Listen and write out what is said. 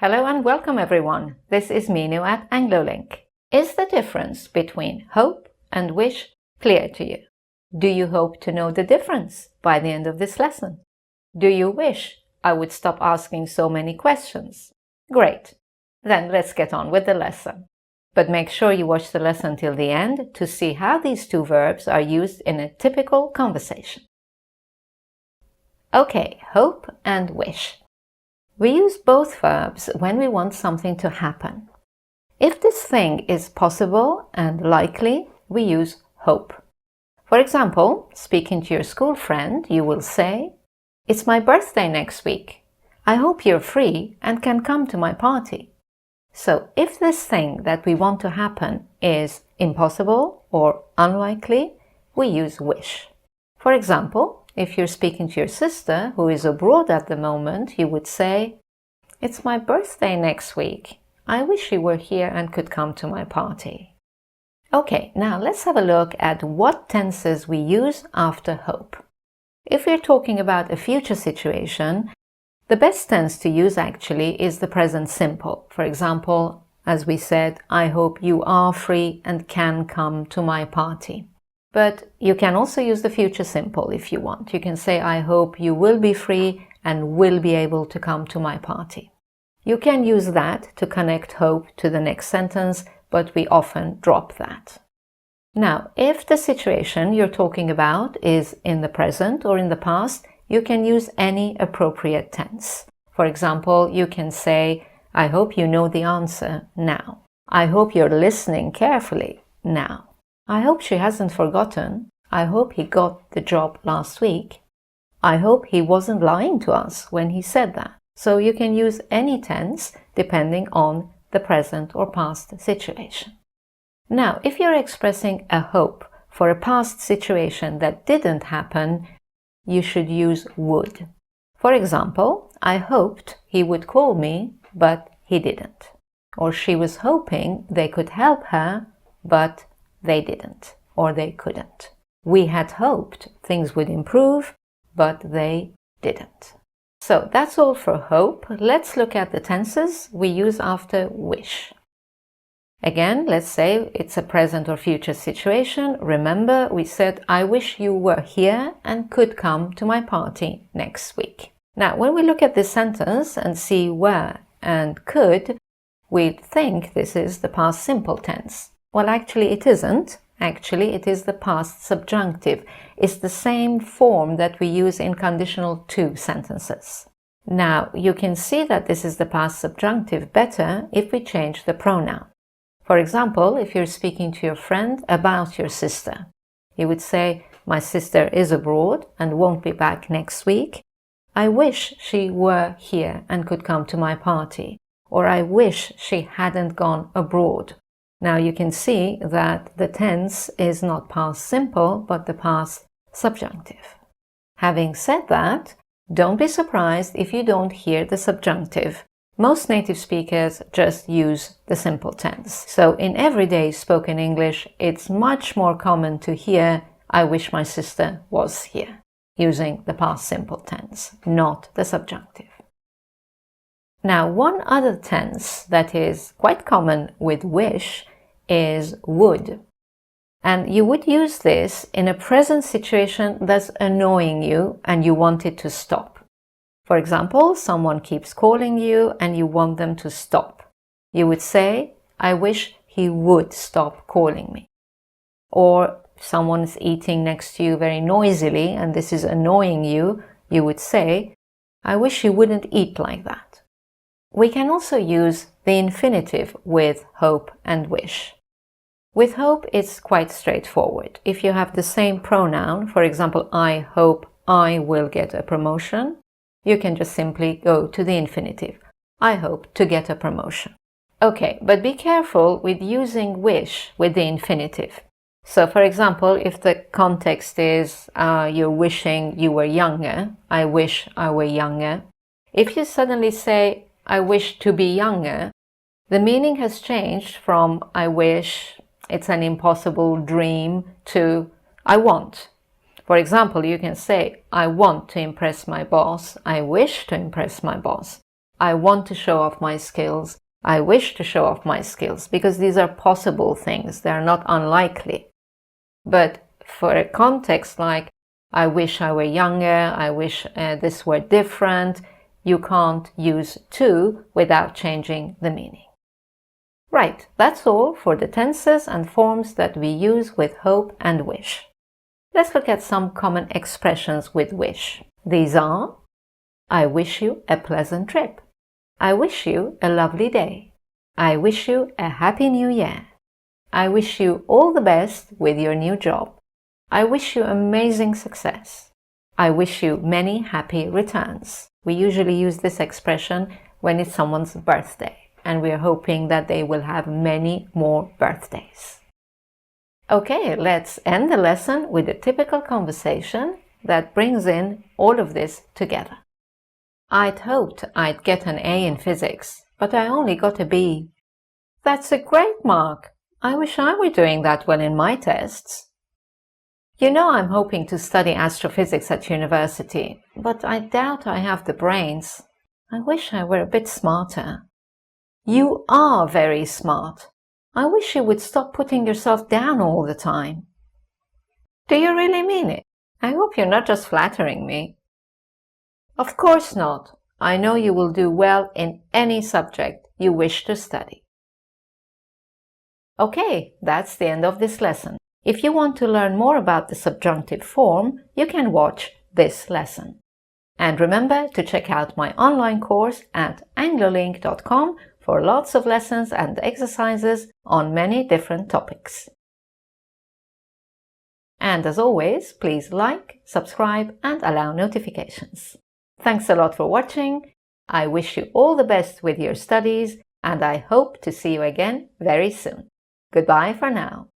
Hello and welcome everyone. This is Minoo at Anglo-Link. Is the difference between hope and wish clear to you? Do you hope to know the difference by the end of this lesson? Do you wish I would stop asking so many questions? Great. Then let's get on with the lesson. But make sure you watch the lesson till the end to see how these two verbs are used in a typical conversation. Okay, hope and wish. We use both verbs when we want something to happen. If this thing is possible and likely, we use hope. For example, speaking to your school friend, you will say, "It's my birthday next week. I hope you're free and can come to my party." So if this thing that we want to happen is impossible or unlikely, we use wish. For example, if you're speaking to your sister who is abroad at the moment, you would say, "It's my birthday next week. I wish you were here and could come to my party." Okay, now let's have a look at what tenses we use after hope. If we're talking about a future situation, the best tense to use actually is the present simple. For example, as we said, "I hope you are free and can come to my party." But you can also use the future simple if you want. You can say, "I hope you will be free and will be able to come to my party." You can use that to connect hope to the next sentence, but we often drop that. Now, if the situation you're talking about is in the present or in the past, you can use any appropriate tense. For example, you can say, "I hope you know the answer now." "I hope you're listening carefully now." "I hope she hasn't forgotten." "I hope he got the job last week." "I hope he wasn't lying to us when he said that." So you can use any tense depending on the present or past situation. Now, if you're expressing a hope for a past situation that didn't happen, you should use would. For example, "I hoped he would call me, but he didn't." Or "She was hoping they could help her, but they didn't, or they couldn't." "We had hoped things would improve, but they didn't." So that's all for hope. Let's look at the tenses we use after wish. Again, let's say it's a present or future situation. Remember, we said, "I wish you were here and could come to my party next week." Now, when we look at this sentence and see were and could, we'd think this is the past simple tense. Well, actually it isn't. Actually, it is the past subjunctive. It's the same form that we use in conditional to sentences. Now, you can see that this is the past subjunctive better if we change the pronoun. For example, if you're speaking to your friend about your sister, you would say, "My sister is abroad and won't be back next week. I wish she were here and could come to my party." Or, "I wish she hadn't gone abroad." Now you can see that the tense is not past simple, but the past subjunctive. Having said that, don't be surprised if you don't hear the subjunctive. Most native speakers just use the simple tense. So in everyday spoken English, it's much more common to hear, "I wish my sister was here," using the past simple tense, not the subjunctive. Now, one other tense that is quite common with wish is would. And you would use this in a present situation that's annoying you and you want it to stop. For example, someone keeps calling you and you want them to stop. You would say, "I wish he would stop calling me." Or someone's eating next to you very noisily and this is annoying you, you would say, "I wish he wouldn't eat like that." We can also use the infinitive with hope and wish. With hope, it's quite straightforward. If you have the same pronoun, for example, "I hope I will get a promotion," you can just simply go to the infinitive. "I hope to get a promotion." Okay, but be careful with using wish with the infinitive. So, for example, if the context is you're wishing you were younger, "I wish I were younger." If you suddenly say, "I wish to be younger," the meaning has changed from "I wish," "it's an impossible dream," to "I want." For example, you can say, "I want to impress my boss," "I wish to impress my boss." I want to show off my skills. I wish to show off my skills, because these are possible things. They're not unlikely. But for a context like, I wish I were younger, I wish this were different, you can't use to without changing the meaning. Right, that's all for the tenses and forms that we use with hope and wish. Let's look at some common expressions with wish. These are: I wish you a pleasant trip. I wish you a lovely day. I wish you a happy new year. I wish you all the best with your new job. I wish you amazing success. I wish you many happy returns. We usually use this expression when it's someone's birthday, and we are hoping that they will have many more birthdays. Okay, let's end the lesson with a typical conversation that brings in all of this together. I'd hoped I'd get an A in physics, but I only got a B. That's a great mark. I wish I were doing that well in my tests. You know, I'm hoping to study astrophysics at university, but I doubt I have the brains. I wish I were a bit smarter. You are very smart. I wish you would stop putting yourself down all the time. Do you really mean it? I hope you're not just flattering me. Of course not. I know you will do well in any subject you wish to study. Okay, that's the end of this lesson. If you want to learn more about the subjunctive form, you can watch this lesson. And remember to check out my online course at Anglo-Link.com for lots of lessons and exercises on many different topics. And as always, please like, subscribe, and allow notifications. Thanks a lot for watching. I wish you all the best with your studies, and I hope to see you again very soon. Goodbye for now.